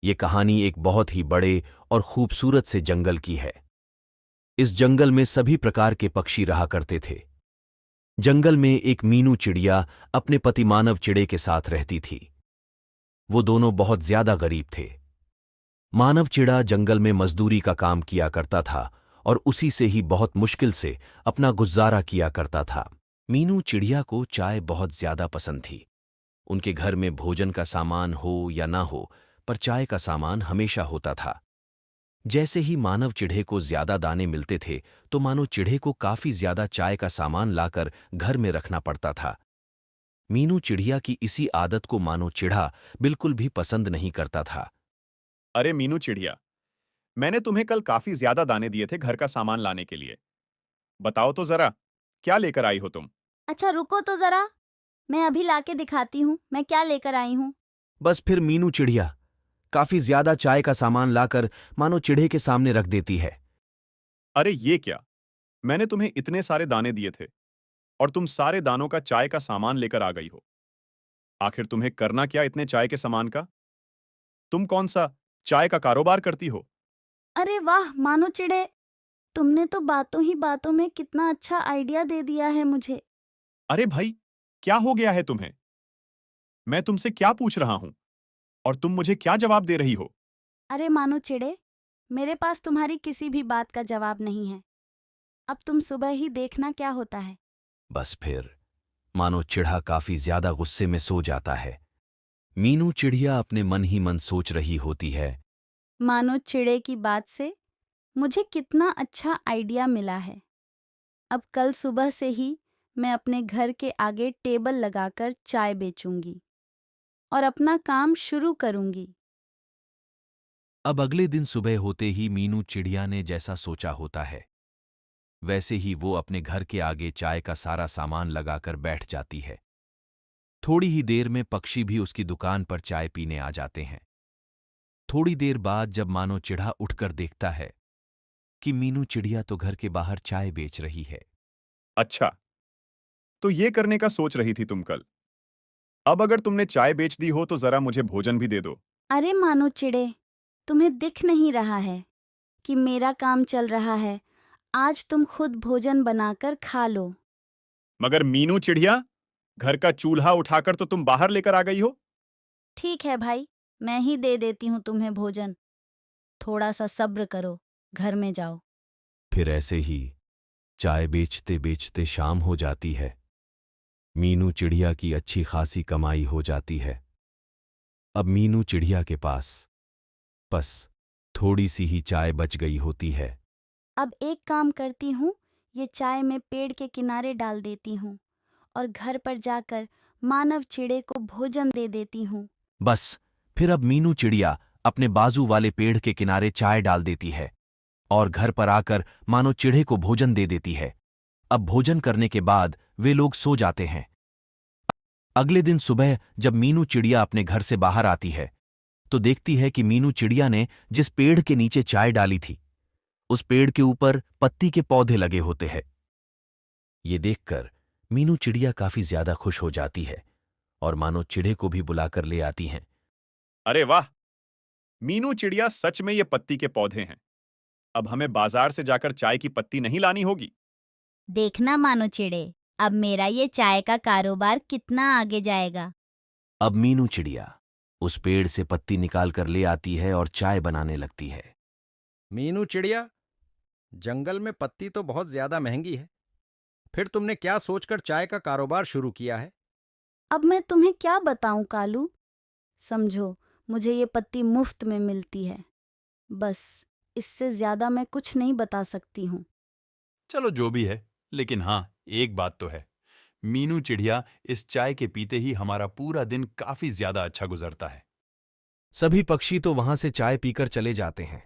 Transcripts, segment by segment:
ये कहानी एक बहुत ही बड़े और खूबसूरत से जंगल की है। इस जंगल में सभी प्रकार के पक्षी रहा करते थे। जंगल में एक मीनू चिड़िया अपने पति मानव चिड़े के साथ रहती थी। वो दोनों बहुत ज्यादा गरीब थे। मानव चिड़ा जंगल में मजदूरी का काम किया करता था और उसी से ही बहुत मुश्किल से अपना गुजारा किया करता था। मीनू चिड़िया को चाय बहुत ज्यादा पसंद थी। उनके घर में भोजन का सामान हो या ना हो, पर चाय का सामान हमेशा होता था। जैसे ही मानव चिढ़े को ज्यादा दाने मिलते थे तो मानो चिढ़े को काफी ज्यादा चाय का सामान लाकर घर में रखना पड़ता था। मीनू चिड़िया की इसी आदत को मानो चिढ़ा बिल्कुल भी पसंद नहीं करता था। अरे मीनू चिड़िया, मैंने तुम्हें कल काफी ज्यादा दाने दिए थे घर का सामान लाने के लिए। बताओ तो जरा, क्या लेकर आई हो तुम? अच्छा रुको तो जरा, मैं अभी लाके दिखाती हूँ मैं क्या लेकर आई हूँ। बस फिर मीनू चिड़िया काफी ज्यादा चाय का सामान लाकर मानो चिढ़े के सामने रख देती है। अरे ये क्या? मैंने तुम्हें इतने सारे दाने दिए थे और तुम सारे दानों का चाय का सामान लेकर आ गई हो। आखिर तुम्हें करना क्या इतने चाय के सामान का? तुम कौन सा चाय का कारोबार करती हो? अरे वाह मानो चिड़े, तुमने तो बातों ही बातों में कितना अच्छा आइडिया दे दिया है मुझे। अरे भाई, क्या हो गया है तुम्हें? मैं तुमसे क्या पूछ रहा हूं और तुम मुझे क्या जवाब दे रही हो? अरे मानो चिड़े, मेरे पास तुम्हारी किसी भी बात का जवाब नहीं है। अब तुम सुबह ही देखना क्या होता है। बस फिर मानो चिढ़ा काफी ज्यादा गुस्से में सो जाता है। मीनू चिड़िया अपने मन ही मन सोच रही होती है। मानो चिड़े की बात से मुझे कितना अच्छा आइडिया मिला है। अब कल सुबह से ही मैं अपने घर के आगे टेबल लगाकर चाय बेचूंगी और अपना काम शुरू करूंगी। अब अगले दिन सुबह होते ही मीनू चिड़िया ने जैसा सोचा होता है वैसे ही वो अपने घर के आगे चाय का सारा सामान लगाकर बैठ जाती है। थोड़ी ही देर में पक्षी भी उसकी दुकान पर चाय पीने आ जाते हैं। थोड़ी देर बाद जब मानो चिढ़ा उठकर देखता है कि मीनू चिड़िया तो घर के बाहर चाय बेच रही है। अच्छा, तो ये करने का सोच रही थी तुम कल। अब अगर तुमने चाय बेच दी हो तो जरा मुझे भोजन भी दे दो। अरे मानो चिड़े, तुम्हें दिख नहीं रहा है कि मेरा काम चल रहा है। आज तुम खुद भोजन बनाकर खा लो। मगर मीनू चिड़िया, घर का चूल्हा उठाकर तो तुम बाहर लेकर आ गई हो। ठीक है भाई, मैं ही दे देती हूँ तुम्हें भोजन। थोड़ा सा सब्र करो, घर में जाओ। फिर ऐसे ही चाय बेचते बेचते शाम हो जाती है। मीनू चिड़िया की अच्छी खासी कमाई हो जाती है। अब मीनू चिड़िया के पास बस थोड़ी सी ही चाय बच गई होती है। अब एक काम करती हूँ, ये चाय मैं पेड़ के किनारे डाल देती हूँ और घर पर जाकर मानव चिड़े को भोजन दे देती हूँ। बस फिर अब मीनू चिड़िया अपने बाजू वाले पेड़ के किनारे चाय डाल देती है और घर पर आकर मानो चिढ़े को भोजन दे देती है। अब भोजन करने के बाद वे लोग सो जाते हैं। अगले दिन सुबह जब मीनू चिड़िया अपने घर से बाहर आती है तो देखती है कि मीनू चिड़िया ने जिस पेड़ के नीचे चाय डाली थी उस पेड़ के ऊपर पत्ती के पौधे लगे होते हैं। ये देखकर मीनू चिड़िया काफी ज्यादा खुश हो जाती है और मानो चिढ़े को भी बुलाकर ले आती हैं। अरे वाह, मीनू चिड़िया सच में ये पत्ती के पौधे हैं। अब हमें बाजार से जाकर चाय की पत्ती नहीं लानी होगी। देखना मानो चिड़े, अब मेरा ये चाय का कारोबार कितना आगे जाएगा। अब मीनू चिड़िया उस पेड़ से पत्ती निकाल कर ले आती है और चाय बनाने लगती है। मीनू चिड़िया, जंगल में पत्ती तो बहुत ज्यादा महंगी है। फिर तुमने क्या सोचकर चाय का कारोबार शुरू किया है? अब मैं तुम्हें क्या बताऊं कालू। समझो, मुझे ये पत्ती मुफ्त में मिलती है। बस इससे ज्यादा मैं कुछ नहीं बता सकती हूँ। चलो जो भी है, लेकिन हाँ, एक बात तो है। मीनू चिड़िया इस चाय के पीते ही हमारा पूरा दिन काफी ज्यादा अच्छा गुजरता है। सभी पक्षी तो वहां से चाय पीकर चले जाते हैं,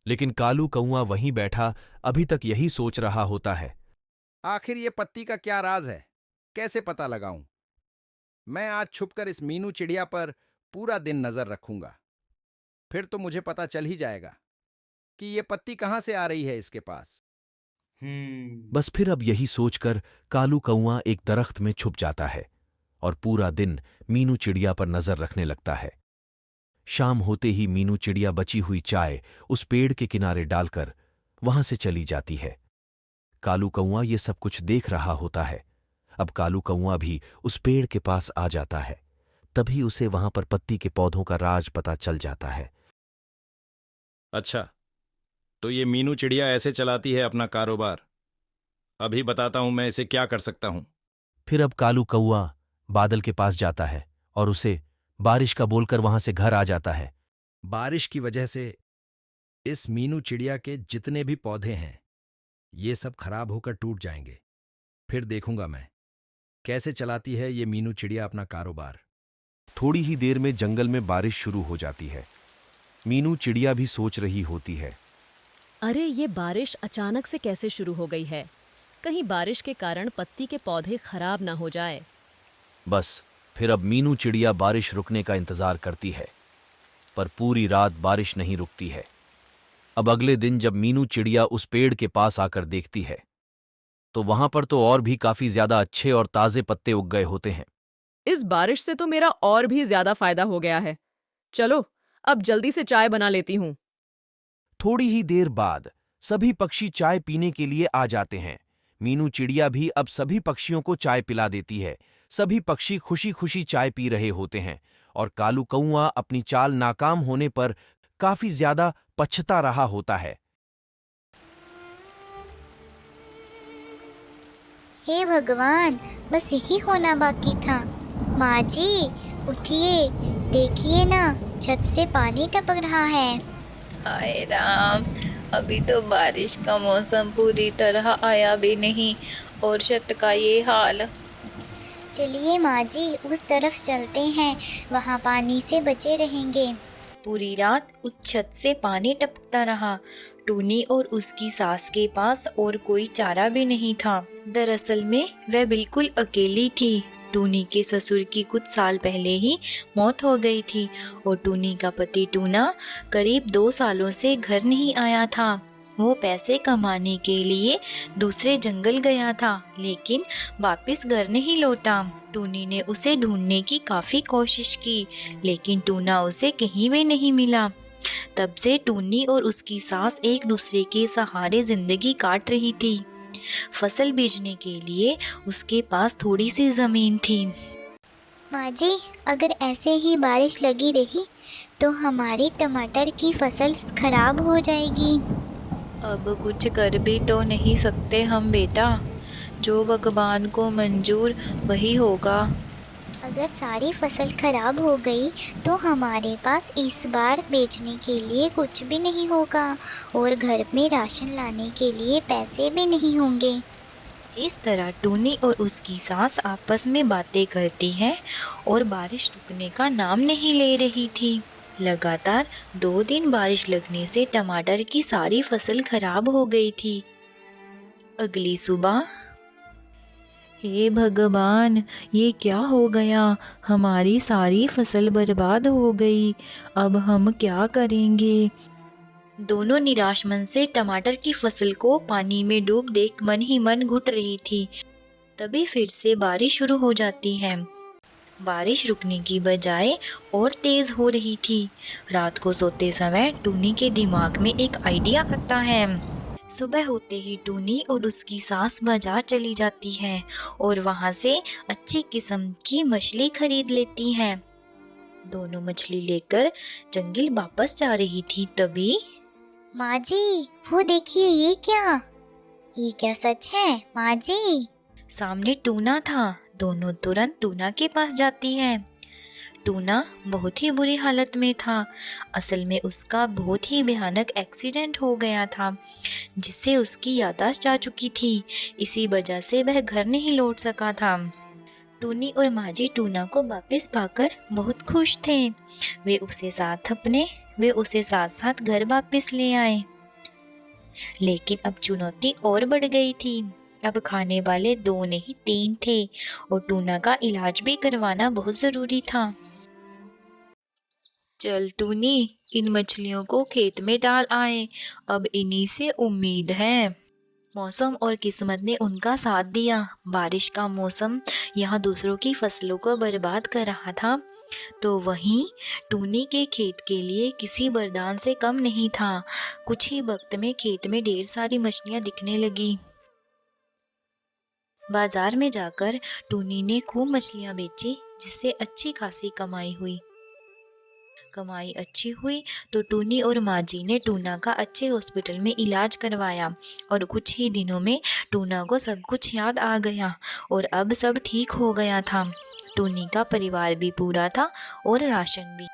लेकिन कालू कौआ वहीं बैठा अभी तक यही सोच रहा होता है। आखिर ये पत्ती का क्या राज है? कैसे पता लगाऊं? मैं आज छुपकर इस मीनू चिड़िया पर पूरा दिन नजर रखूंगा। फिर तो मुझे पता चल ही जाएगा कि ये पत्ती कहां से आ रही है इसके पास। बस फिर अब यही सोचकर कालू कौआ एक दरख्त में छुप जाता है और पूरा दिन मीनू चिड़िया पर नजर रखने लगता है। शाम होते ही मीनू चिड़िया बची हुई चाय उस पेड़ के किनारे डालकर वहां से चली जाती है। कालू कौआ ये सब कुछ देख रहा होता है। अब कालू कौआ भी उस पेड़ के पास आ जाता है। तभी उसे वहां पर पत्ती के पौधों का राज पता चल जाता है। अच्छा, तो ये मीनू चिड़िया ऐसे चलाती है अपना कारोबार। अभी बताता हूं मैं इसे क्या कर सकता हूं। फिर अब कालू कौआ बादल के पास जाता है और उसे बारिश का बोलकर वहां से घर आ जाता है। बारिश की वजह से इस मीनू चिड़िया के जितने भी पौधे हैं ये सब खराब होकर टूट जाएंगे। फिर देखूंगा मैं कैसे चलाती है ये मीनू चिड़िया अपना कारोबार। थोड़ी ही देर में जंगल में बारिश शुरू हो जाती है। मीनू चिड़िया भी सोच रही होती है, अरे ये बारिश अचानक से कैसे शुरू हो गई है? कहीं बारिश के कारण पत्ती के पौधे खराब ना हो जाए। बस फिर अब मीनू चिड़िया बारिश रुकने का इंतजार करती है, पर पूरी रात बारिश नहीं रुकती है। अब अगले दिन जब मीनू चिड़िया उस पेड़ के पास आकर देखती है तो वहां पर तो और भी काफी ज्यादा अच्छे और ताजे पत्ते उग गए होते हैं। इस बारिश से तो मेरा और भी ज्यादा फायदा हो गया है। चलो अब जल्दी से चाय बना लेती हूँ। थोड़ी ही देर बाद सभी पक्षी चाय पीने के लिए आ जाते हैं। मीनू चिड़िया भी अब सभी पक्षियों को चाय पिला देती है। सभी पक्षी खुशी खुशी चाय पी रहे होते हैं और कालू कौआ अपनी चाल नाकाम होने पर काफी ज्यादा पछता रहा होता है। हे भगवान, बस यही होना बाकी था। माँ जी, उठिए, देखिए ना, छत से पानी टपक रहा है। हाय राम, अभी तो बारिश का मौसम पूरी तरह आया भी नहीं और छत का ये हाल। चलिए माँ जी, उस तरफ चलते हैं, वहाँ पानी से बचे रहेंगे। पूरी रात उस छत से पानी टपकता रहा। टूनी और उसकी सास के पास और कोई चारा भी नहीं था। दरअसल में वह बिल्कुल अकेली थी। टूनी के ससुर की कुछ साल पहले ही मौत हो गई थी और टूनी का पति टूना करीब 2 सालों से घर नहीं आया था। वो पैसे कमाने के लिए दूसरे जंगल गया था, लेकिन वापस घर नहीं लौटा। टूनी ने उसे ढूंढने की काफ़ी कोशिश की, लेकिन टूना उसे कहीं भी नहीं मिला। तब से टूनी और उसकी सास एक दूसरे के सहारे जिंदगी काट रही थी। फसल बीजने के लिए उसके पास थोड़ी सी ज़मीन थी। माँ जी, अगर ऐसे ही बारिश लगी रही तो हमारी टमाटर की फसल खराब हो जाएगी। अब कुछ कर भी तो नहीं सकते हम बेटा, जो भगवान को मंजूर वही होगा। अगर सारी फसल खराब हो गई तो हमारे पास इस बार बेचने के लिए कुछ भी नहीं होगा और घर में राशन लाने के लिए पैसे भी नहीं होंगे। इस तरह टूनी और उसकी सास आपस में बातें करती हैं और बारिश रुकने का नाम नहीं ले रही थी। लगातार 2 दिन बारिश लगने से टमाटर की सारी फसल खराब हो गई थी। अगली सुबह, हे भगवान, ये क्या हो गया? हमारी सारी फसल बर्बाद हो गई। अब हम क्या करेंगे? दोनों निराश मन से टमाटर की फसल को पानी में डूब देख मन ही मन घुट रही थी। तभी फिर से बारिश शुरू हो जाती है। बारिश रुकने की बजाय और तेज हो रही थी। रात को सोते समय टूनी के दिमाग में एक आइडिया आता है। सुबह होते ही टूनी और उसकी सास बाजार चली जाती है और वहाँ से अच्छी किस्म की मछली खरीद लेती है। दोनों मछली लेकर जंगल वापस जा रही थी। तभी माँ जी, वो देखिए, ये क्या सच है माँ जी? सामने टूना था। दोनों तुरंत टूना के पास जाती हैं। टूना बहुत ही बुरी हालत में था। असल में उसका बहुत ही भयानक एक्सीडेंट हो गया था, जिससे उसकी याददाश्त जा चुकी थी। इसी वजह से वह घर नहीं लौट सका था। टूनी और माजी टूना को वापस पाकर बहुत खुश थे। वे उसे साथ साथ घर वापस ले आए। लेकिन अब चुनौती और बढ़ गई थी। अब खाने वाले 2 नहीं 3 थे और टूना का इलाज भी करवाना बहुत ज़रूरी था। चल टूनी, इन मछलियों को खेत में डाल आए, अब इन्हीं से उम्मीद है। मौसम और किस्मत ने उनका साथ दिया। बारिश का मौसम यहाँ दूसरों की फसलों को बर्बाद कर रहा था, तो वहीं टूनी के खेत के लिए किसी वरदान से कम नहीं था। कुछ ही वक्त में खेत में ढेर सारी मछलियाँ दिखने लगी। बाजार में जाकर टूनी ने खूब मछलियाँ बेची, जिससे अच्छी खासी कमाई हुई। कमाई अच्छी हुई तो टूनी और माजी ने टूना का अच्छे हॉस्पिटल में इलाज करवाया और कुछ ही दिनों में टूना को सब कुछ याद आ गया और अब सब ठीक हो गया था। टूनी का परिवार भी पूरा था और राशन भी।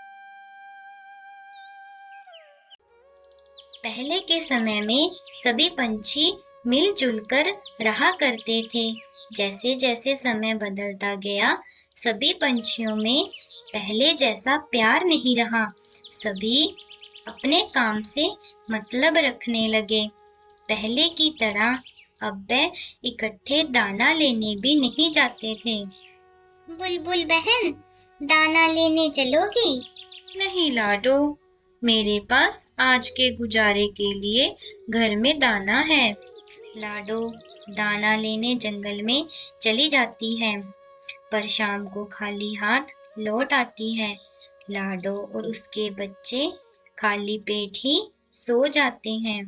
पहले के समय में सभी पंछी मिलजुल कर रहा करते थे। जैसे जैसे समय बदलता गया, सभी पंछियों में पहले जैसा प्यार नहीं रहा। सभी अपने काम से मतलब रखने लगे। पहले की तरह अब वे इकट्ठे दाना लेने भी नहीं जाते थे। बुलबुल बहन, दाना लेने चलोगी? नहीं लाडो, मेरे पास आज के गुजारे के लिए घर में दाना है। लाडो दाना लेने जंगल में चली जाती है, पर शाम को खाली हाथ लौट आती है। लाडो और उसके बच्चे खाली पेट ही सो जाते हैं।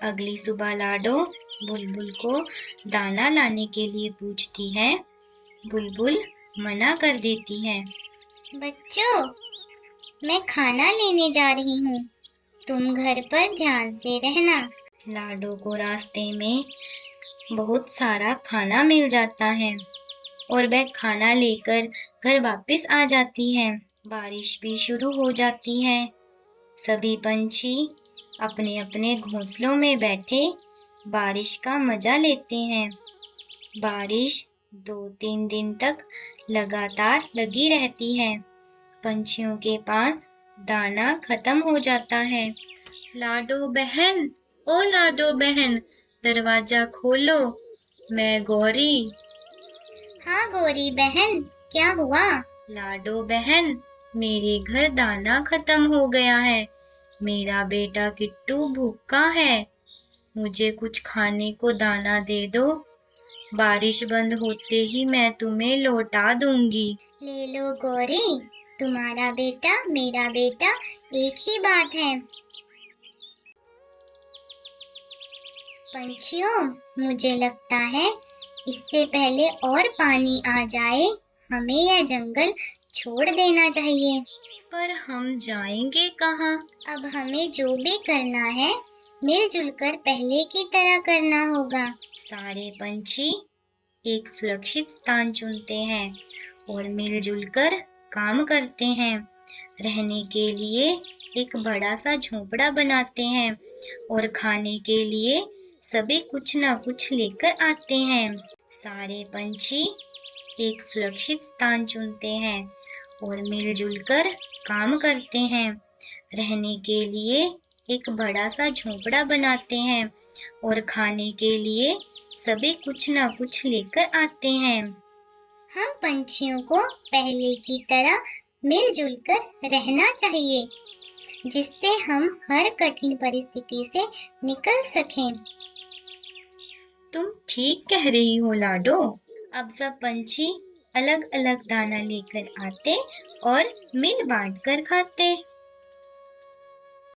अगली सुबह लाडो बुलबुल को दाना लाने के लिए पूछती है। बुलबुल मना कर देती है। बच्चों, मैं खाना लेने जा रही हूँ, तुम घर पर ध्यान से रहना। लाडो को रास्ते में बहुत सारा खाना मिल जाता है और वह खाना लेकर घर वापस आ जाती है। बारिश भी शुरू हो जाती है। सभी पंछी अपने अपने घोंसलों में बैठे बारिश का मजा लेते हैं। बारिश 2-3 दिन तक लगातार लगी रहती है। पंछियों के पास दाना खत्म हो जाता है। लाडो बहन, ओ लाडो बहन, दरवाजा खोलो, मैं गौरी। हाँ गौरी बहन, क्या हुआ? लाडो बहन, मेरे घर दाना खत्म हो गया है। मेरा बेटा किट्टू भूखा है। मुझे कुछ खाने को दाना दे दो। बारिश बंद होते ही मैं तुम्हें लौटा दूंगी। ले लो गौरी, तुम्हारा बेटा मेरा बेटा एक ही बात है। पंछियों, मुझे लगता है इससे पहले और पानी आ जाए, हमें यह जंगल छोड़ देना चाहिए। पर हम जाएंगे कहाँ? अब हमें जो भी करना है मिलजुल कर पहले की तरह करना होगा। सारे पंछी एक सुरक्षित स्थान चुनते हैं और मिलजुल कर काम करते हैं। रहने के लिए एक बड़ा सा झोंपड़ा बनाते हैं और खाने के लिए सभी कुछ ना कुछ लेकर आते हैं। सारे पंछी एक सुरक्षित स्थान चुनते हैं और मिलजुल कर काम करते हैं। रहने के लिए एक बड़ा सा झोंपड़ा बनाते हैं और खाने के लिए सभी कुछ ना कुछ लेकर आते हैं। हम पंछियों को पहले की तरह मिलजुल कर रहना चाहिए, जिससे हम हर कठिन परिस्थिति से निकल सकें। तुम ठीक कह रही हो लाडो। अब सब पंछी अलग अलग दाना लेकर आते और मिल बांट कर खाते।